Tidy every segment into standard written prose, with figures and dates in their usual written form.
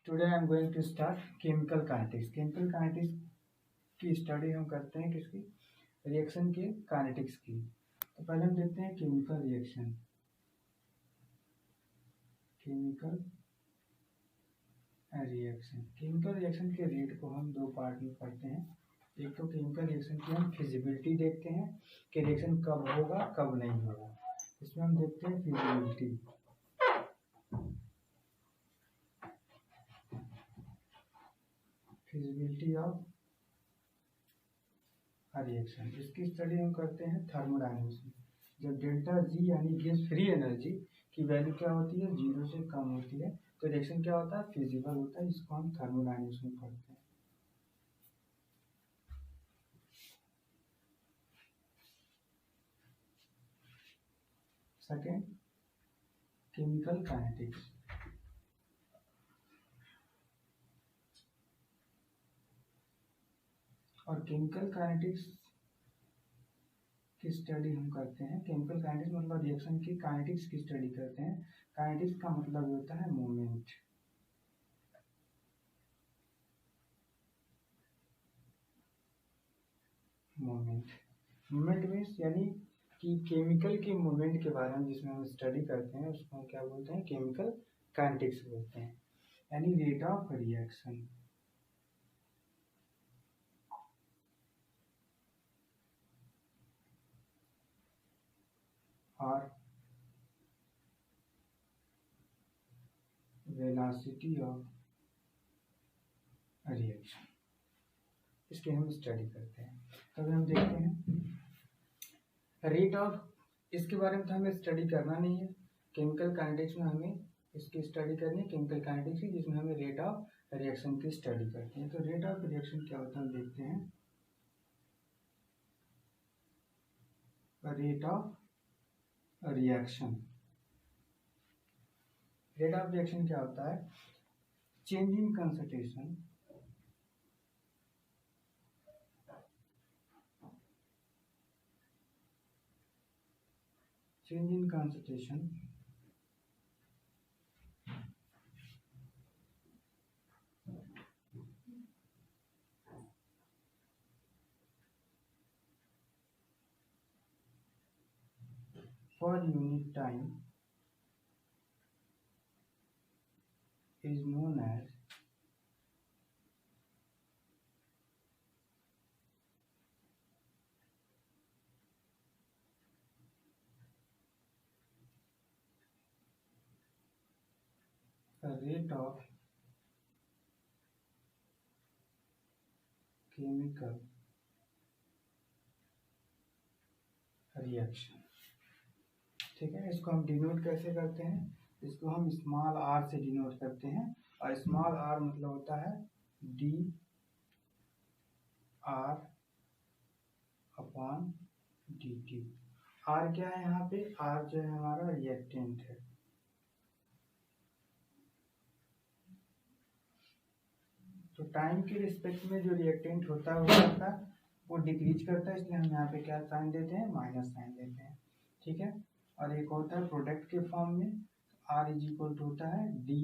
Today I am going to start chemical kinetics. Chemical kinetics की study हम करते हैं किसकी, रिएक्शन के काइनेटिक्स की। तो पहले हम देखते हैं केमिकल रिएक्शन। केमिकल रिएक्शन के रेट को हम दो पार्ट में पढ़ते हैं। एक तो केमिकल रिएक्शन की हम फिजिबिलिटी देखते हैं कि रिएक्शन कब होगा कब नहीं होगा। इसमें हम देखते हैं फिजिबिलिटी ऑफ रिएक्शन। इसकी स्टडी हम करते हैं थर्मोडायनेमिक्स में। जब डेल्टा जी यानी गैस फ्री एनर्जी की वैल्यू क्या होती है, 0 से कम होती है, तो रिएक्शन क्या होता है, फिजिबल होता है। इसको हम थर्मोडायनेमिक्स में पढ़ते हैं। Second, chemical kinetics. और केमिकल काइनेटिक्स की स्टडी हम करते हैं। केमिकल काइनेटिक्स मतलब रिएक्शन की काइनेटिक्स की स्टडी करते हैं। काइनेटिक्स का मतलब होता है मूवमेंट। मूवमेंट मीन्स यानी कि केमिकल के मूवमेंट के बारे में जिसमें हम स्टडी करते हैं उसको हम क्या बोलते हैं, केमिकल काइनेटिक्स बोलते हैं। यानी रेट ऑफ रिएक्शन। और वेलोसिटी ऑफ रिएक्शन, इसकी हम स्टडी करते हैं। तो अभी हम देखते हैं रेट ऑफ, इसके बारे में तो हमें स्टडी करना नहीं है। केमिकल काइनेटिक्स में हमें इसकी स्टडी करनी है, केमिकल काइनेटिक्स की, जिसमें हमें रेट ऑफ रिएक्शन की स्टडी करते हैं। तो रेट ऑफ रिएक्शन क्या होता है हम देखते हैं। Rate of reaction, rate of reaction क्या होता है, change in concentration for unit time is known as the rate of chemical reaction। ठीक है, इसको हम डिनोट कैसे करते हैं, इसको हम स्मॉल आर से डिनोट करते हैं। और स्मॉल आर मतलब होता है D R upon D T. R क्या है यहाँ पे, आर जो है हमारा रिएक्टेंट है। तो टाइम के रिस्पेक्ट में जो रिएक्टेंट होता है वो डिक्रीज करता है, इसलिए हम यहाँ पे क्या साइन देते हैं, माइनस साइन देते हैं। ठीक है, और एक होता है प्रोडक्ट के फॉर्म में, आर इज इक्वल टू होता है D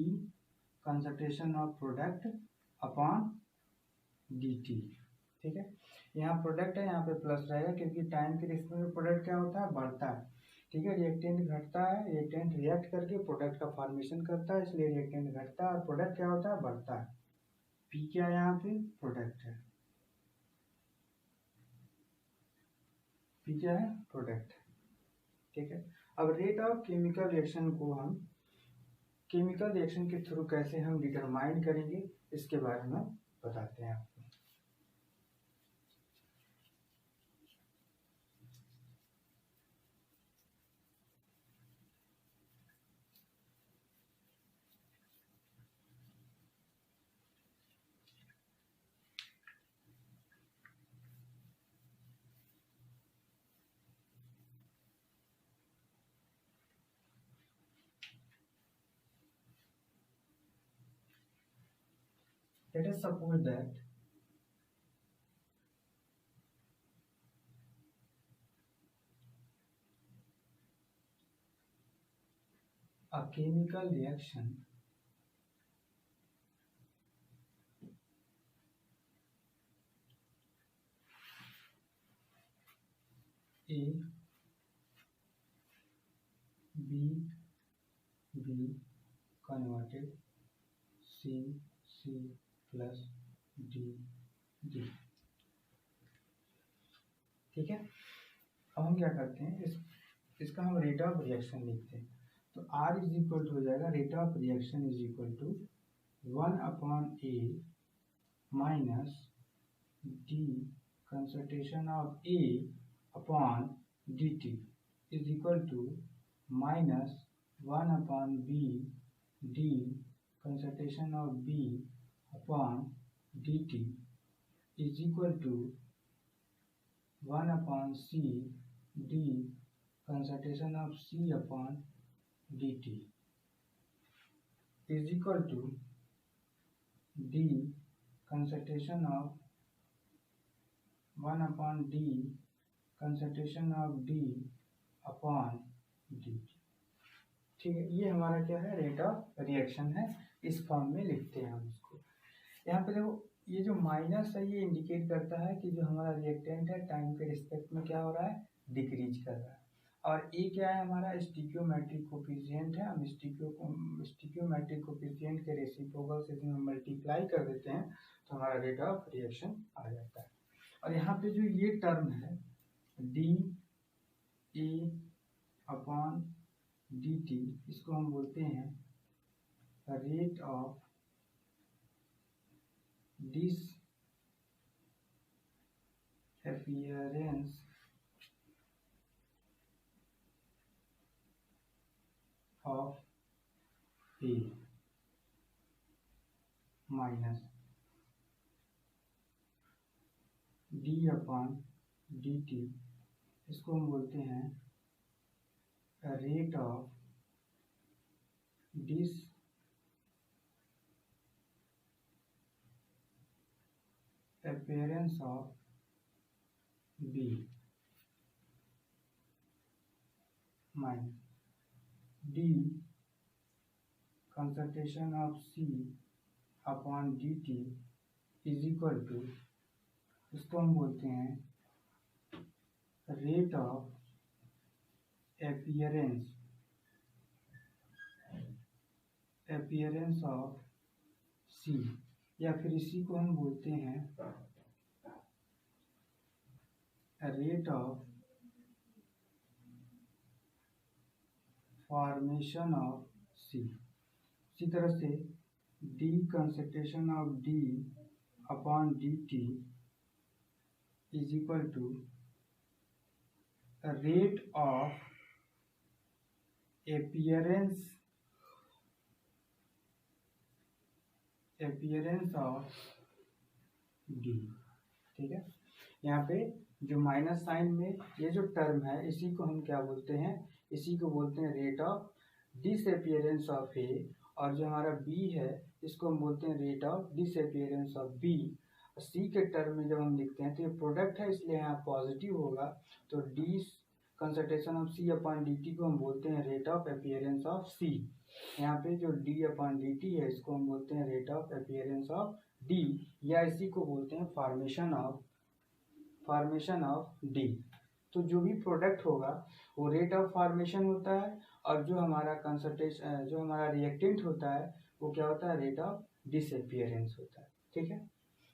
concentration of product upon D T. ठीक है, यहाँ प्रोडक्ट है, यहाँ पे प्लस रहेगा क्योंकि टाइम के रिस्पेक्ट में प्रोडक्ट क्या होता है, बढ़ता है। ठीक है, रिएक्टेंट घटता है, रिएक्टेंट रिएक्ट करके प्रोडक्ट का फॉर्मेशन करता है, इसलिए रिएक्टेंट घटता है और प्रोडक्ट क्या होता है, बढ़ता है। पी क्या है यहाँ पे, प्रोडक्ट है। पी क्या है, प्रोडक्ट। ठीक है, अब रेट ऑफ केमिकल रिएक्शन को हम केमिकल रिएक्शन के थ्रू कैसे हम डिटरमाइन करेंगे इसके बारे में बताते हैं आपको। Let us suppose that a chemical reaction A B converted C plus D। ठीक है, अब हम क्या करते हैं, इसका हम रेट ऑफ रिएक्शन लिखते हैं। तो R इज इक्वल टू हो जाएगा rate of reaction is equal to 1/A minus D concentration of A upon dt is equal to minus 1/B D concentration of B upon dt is equal to 1/C D concentration of C upon dt is equal to D concentration of 1/D concentration of D upon dt। ठीक है, ये हमारा क्या है, rate of reaction है। इस form में लिखते हैं हम इसको। यहाँ पे देखो, ये जो माइनस है ये इंडिकेट करता है कि जो हमारा रिएक्टेंट है टाइम के रिस्पेक्ट में क्या हो रहा है, डिक्रीज कर रहा है। और ए क्या है, हमारा स्टिक्योमेट्रिक कोफिशिएंट है। हम स्टिक्योमेट्रिक कोफिशिएंट के रेसिप्रोकल से इसमें मल्टीप्लाई कर देते हैं तो हमारा रेट ऑफ रिएक्शन आ जाता है। और यहाँ पे जो ये टर्म है d A upon D t, इसको हम बोलते हैं rate of disappearance of A minus d upon D t, इसको हम बोलते हैं rate of disappearance of B minus d concentration of C upon D T is equal to, इसको हम बोलते हैं rate of appearance of C, या फिर इसी को हम बोलते हैं rate of formation of C. इसी तरह से d concentration of D upon D T is equal to rate of appearance of D. ठीक है, यहाँ पे जो माइनस साइन में ये जो टर्म है इसी को हम क्या बोलते हैं, इसी को बोलते हैं rate of disappearance of A. और जो हमारा बी है इसको हम बोलते हैं rate of disappearance of B. C के टर्म में जब हम लिखते हैं तो ये प्रोडक्ट है इसलिए यहाँ पॉजिटिव होगा, तो D concentration of C upon D T को हम बोलते हैं rate of appearance of C. यहाँ पे जो डी अपॉन डी टी है इसको हम बोलते हैं rate of appearance of D, या इसी को बोलते हैं फॉर्मेशन ऑफ डी। तो जो भी प्रोडक्ट होगा वो रेट ऑफ फॉर्मेशन होता है, और जो हमारा कंसंट्रेशन जो हमारा रिएक्टेंट होता है वो क्या होता है, रेट ऑफ डिसअपियरेंस होता है। ठीक है,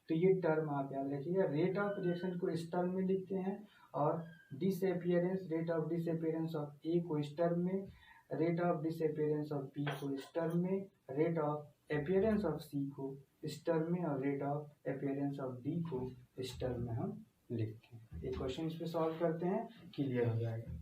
तो ये टर्म आप याद रखिएगा। रेट ऑफ रिएक्शन को इस टर्म में लिखते हैं और disappearance rate of disappearance of A को इस टर्म में, rate of disappearance of B को इस टर्म में, rate of appearance of C को इस टर्म में, और rate of appearance of D को इस टर्म में हम लिखते हैं। ये क्वेश्चन इस पे सॉल्व करते हैं, क्लियर हो जाएगा।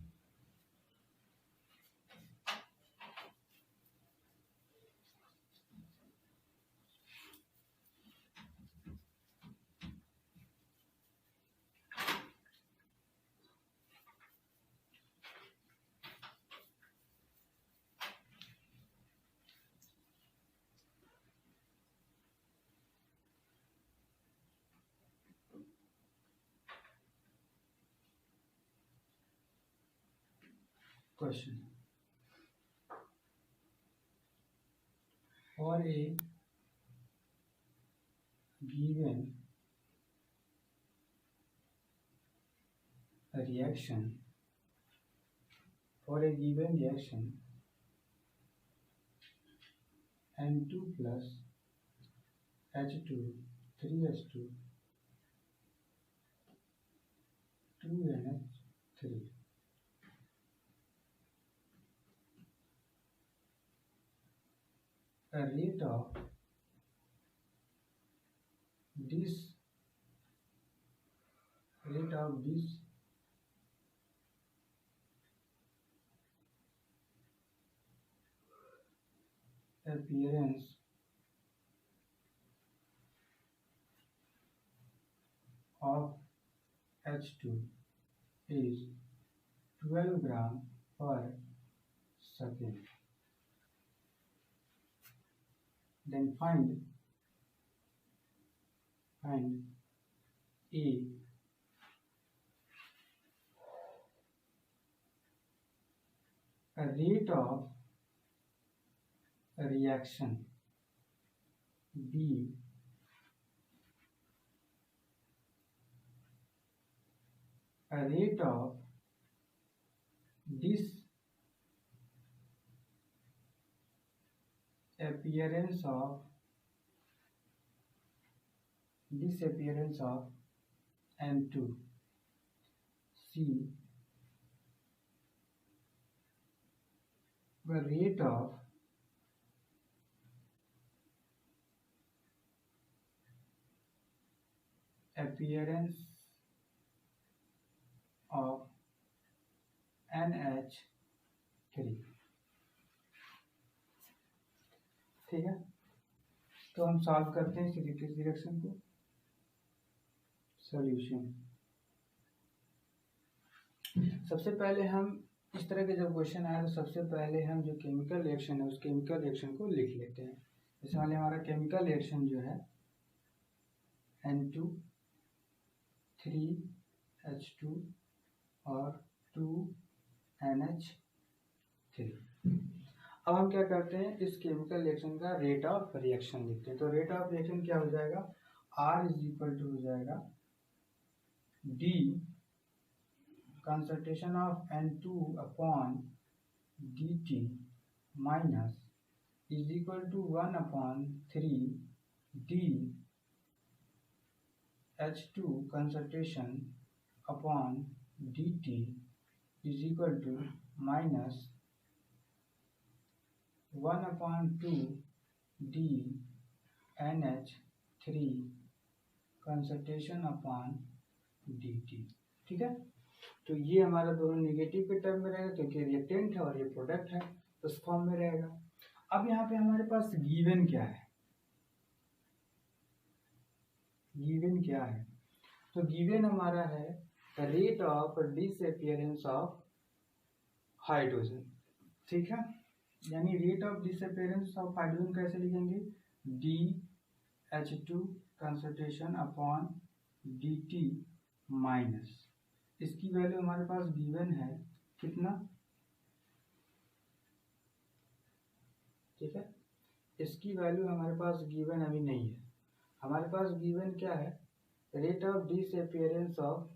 Question: for a given reaction, for a given reaction, N2 plus H2, 3H2, 2NH3. A rate of this appearance of H2 is 12 gram per second. Then find A rate of reaction, B a rate of disappearance of N2, C the rate of appearance of NH3। ठीक है, तो हम solve करते हैं इस reaction को। Solution, सबसे पहले हम इस तरह के जब क्वेश्चन आए तो सबसे पहले हम जो केमिकल रिएक्शन है उस केमिकल रिएक्शन को लिख लेते हैं। इस वाले हमारा केमिकल रिएक्शन जो है N2 3H2 और 2NH3। अब हम क्या करते हैं, इस केमिकल रिएक्शन का रेट ऑफ रिएक्शन लिखते हैं। तो रेट ऑफ रिएक्शन क्या हो जाएगा, R इज इक्वल टू हो जाएगा D concentration of N2 upon dt minus is equal to 1 upon 3 D H2 concentration upon dt is equal to minus 1 upon 2 D NH3 concentration upon dt। ठीक है, तो ये हमारा दोनों नेगेटिव के term में रहेगा क्योंकि रिएक्टेंट है और ये प्रोडक्ट है, तो उस फॉर्म में रहेगा। अब यहाँ पे हमारे पास गिवन क्या है, गिवन क्या है, तो गिवन हमारा है rate of disappearance of hydrogen. ठीक है, यानी rate of disappearance of hydrogen कैसे लिखेंगे, DH2 concentration upon dt minus, इसकी वैल्यू हमारे पास गिवन है कितना, ठीक है, इसकी वैल्यू हमारे पास गिवन अभी नहीं है। हमारे पास गिवन क्या है, rate of disappearance of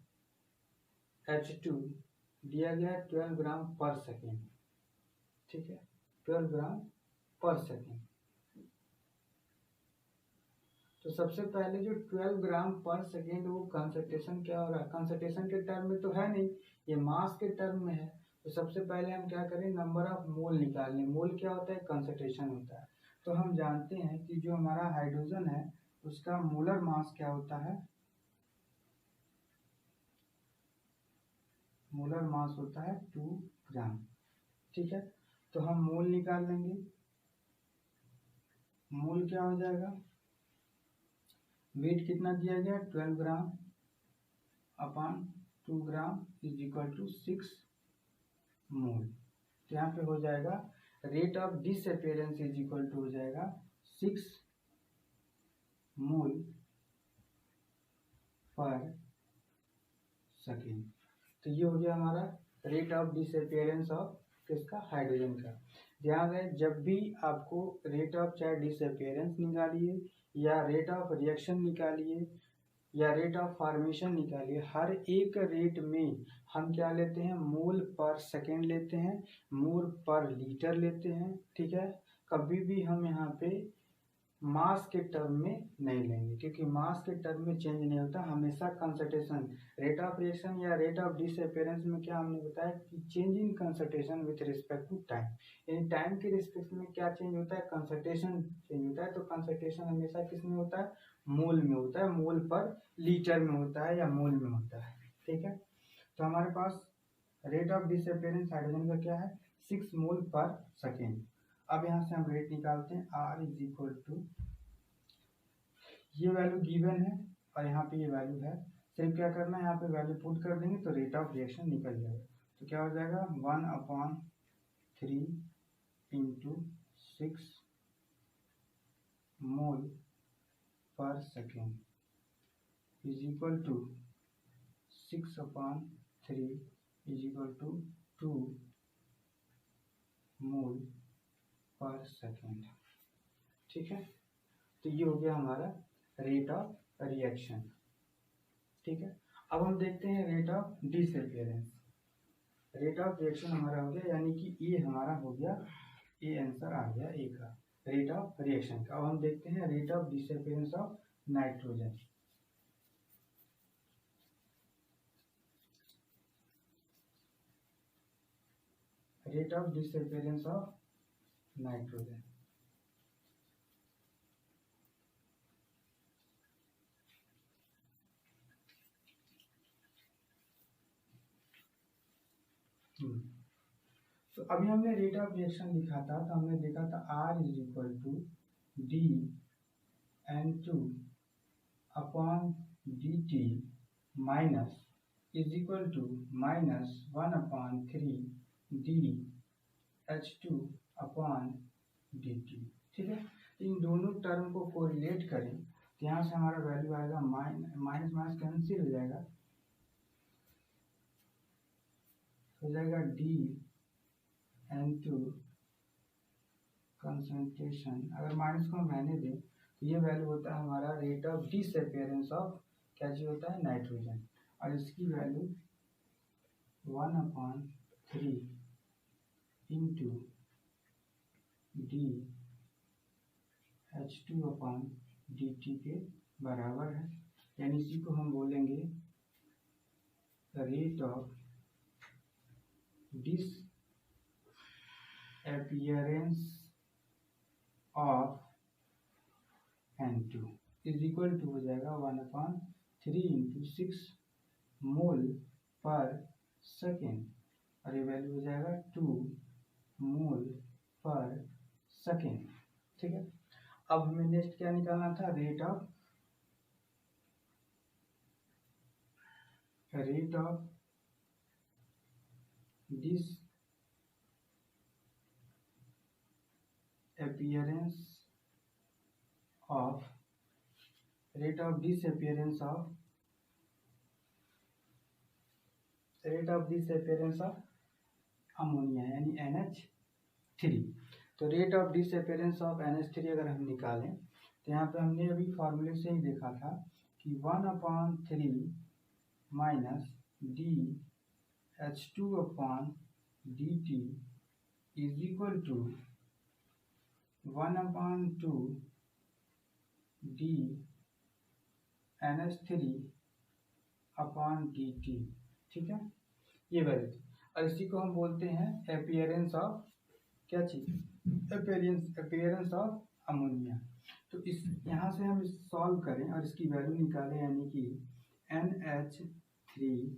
H2 दिया गया 12 ग्राम पर सेकेंड। ठीक है, 12 ग्राम पर सेकेंड। तो सबसे पहले जो 12 ग्राम पर सेकेंड वो कंसंट्रेशन क्या हो रहा है, कंसंट्रेशन के टर्म में तो है नहीं, ये मास के टर्म में है। तो सबसे पहले हम क्या करें, नंबर ऑफ मोल निकाल लें। मोल क्या होता है, कंसंट्रेशन होता है। तो हम जानते हैं कि जो हमारा हाइड्रोजन है उसका मोलर मास क्या होता है, मोलर मास होता है 2 ग्राम। ठीक है, तो हम मोल निकाल लेंगे। मोल क्या हो जाएगा, वेट कितना दिया गया 12 gram upon 2 gram is equal to 6 mole. तो यहाँ पे हो जाएगा rate of disappearance is equal to हो जाएगा 6 मोल पर सेकेंड। तो ये हो गया हमारा रेट ऑफ डिसअपीयरेंस ऑफ किसका, हाइड्रोजन का। ध्यान रहे, जब भी आपको रेट ऑफ चाहे डिसअपीयरेंस निकालिए या रेट ऑफ रिएक्शन निकालिए, या रेट ऑफ फॉर्मेशन निकालिए, हर एक रेट में हम क्या लेते हैं, मोल पर सेकेंड लेते हैं, मोल पर लीटर लेते हैं। ठीक है, कभी भी हम यहाँ पे मास के टर्म में नहीं लेंगे, क्योंकि मास के टर्म में चेंज नहीं होता, हमेशा कंसंट्रेशन, रेट ऑफ रिएक्शन या रेट ऑफ डिसअपीयरेंस में क्या हमने बताया कि change in concentration with respect to time, यानी टाइम के रिस्पेक्ट में क्या चेंज होता है, कंसंट्रेशन चेंज होता है। तो कंसंट्रेशन हमेशा किस में होता है, मोल में होता है, मोल पर लीटर में होता है या मोल में होता है। ठीक है, तो हमारे पास रेट ऑफ डिसअपीयरेंस हाइड्रोजन का क्या है, 6 मोल पर सेकेंड। अब यहाँ से हम रेट निकालते हैं, R इज इक्वल टू, ये वैल्यू गिवन है और यहाँ पे ये वैल्यू है, सिर्फ क्या करना है, यहाँ पे वैल्यू पुट कर देंगे तो रेट ऑफ रिएक्शन निकल जाएगा। तो क्या हो जाएगा, 1/3 into 6 mole per second is equal to 6/3 is equal to 2 mole per second. ठीक है, तो ये हो गया हमारा रेट ऑफ रिएक्शन। ठीक है, अब हम देखते हैं rate of disappearance. Rate of reaction हमारा हो गया, यानी कि ये हमारा हो गया, ये आंसर आ गया ए का, रेट ऑफ रिएक्शन का। अब हम देखते हैं rate of disappearance of nitrogen. Rate of disappearance of nitrogen, तो अभी हमने रेट ऑफ रिएक्शन लिखा था, तो हमने देखा था R is equal to dN2 upon dt minus is equal to -1/3 dH2 upon dt। ठीक है, इन दोनों टर्म को कोरिलेट करें तो यहाँ से हमारा वैल्यू आएगा, माइनस माइनस कैंसिल हो जाएगा, dN2 कंसंट्रेशन, अगर माइनस को हम रहने दें तो ये वैल्यू होता है हमारा रेट ऑफ डिसअपीयरेंस ऑफ, क्या चीज होता है, नाइट्रोजन, और इसकी value 1/3 into dH2 upon dt के बराबर है, यानी इसी को हम बोलेंगे rate of disappearance of N2 is equal to हो जाएगा 1/3 इंटू 6 मोल पर सेकेंड, और ये वैल्यू हो जाएगा 2 मोल पर सेकेंड। ठीक है, अब हमें नेक्स्ट क्या निकालना था, rate of disappearance of ammonia यानी NH3। तो rate of disappearance of NH3 अगर हम निकालें तो यहाँ पे हमने अभी फॉर्मूले से ही देखा था कि 1/3 minus dH2 upon dt is equal to 1/2 dNH3 upon dt। ठीक है, ये वैल्यू, और इसी को हम बोलते हैं अपीयरेंस ऑफ, क्या चीज, अपीयरेंस ऑफ अमोनिया। तो इस यहाँ से हम सॉल्व करें और इसकी वैल्यू निकालें, यानी कि NH3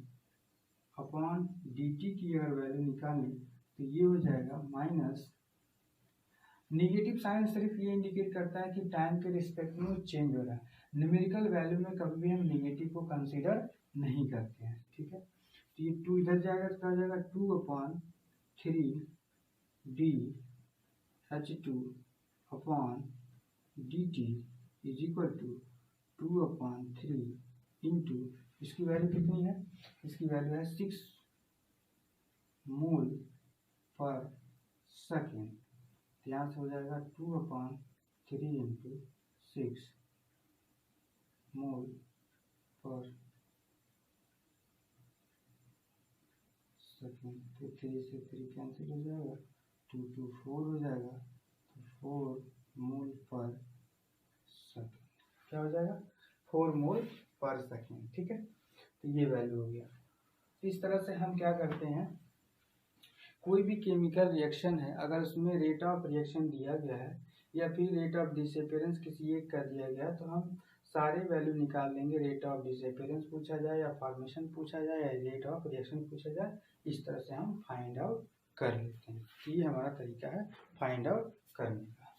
अपॉन dt की अगर वैल्यू निकालें तो ये हो जाएगा माइनस, निगेटिव साइन सिर्फ ये इंडिकेट करता है कि टाइम के रिस्पेक्ट में चेंज हो रहा है, न्यूमेरिकल वैल्यू में कभी भी हम निगेटिव को कंसीडर नहीं करते हैं। ठीक है, तो ये 2 इधर जाएगा तो क्या हो जाएगा, 2/3 dH2 upon dt is equal to 2/3 into, इसकी वैल्यू कितनी है, इसकी वैल्यू है 6 मोल पर सेकेंड, यहाँ से हो जाएगा 2/3 इंटू 6 मोल पर सेकेंड। तो 3 से 3 कैंसिल हो जाएगा, 2 2 4 हो जाएगा, तो 4 मोल पर सेकेंड। क्या हो जाएगा? 4 मोल पर सेकेंड। ठीक है, तो ये वैल्यू हो गया। इस तरह से हम क्या करते हैं, कोई भी केमिकल रिएक्शन है, अगर उसमें रेट ऑफ रिएक्शन दिया गया है या फिर रेट ऑफ डिसअपियरेंस किसी एक कर दिया गया, तो हम सारे वैल्यू निकाल लेंगे। रेट ऑफ डिसअपियरेंस पूछा जाए या फॉर्मेशन पूछा जाए या रेट ऑफ रिएक्शन पूछा जाए, इस तरह से हम फाइंड आउट कर लेते हैं। ये हमारा तरीका है फाइंड आउट करने का।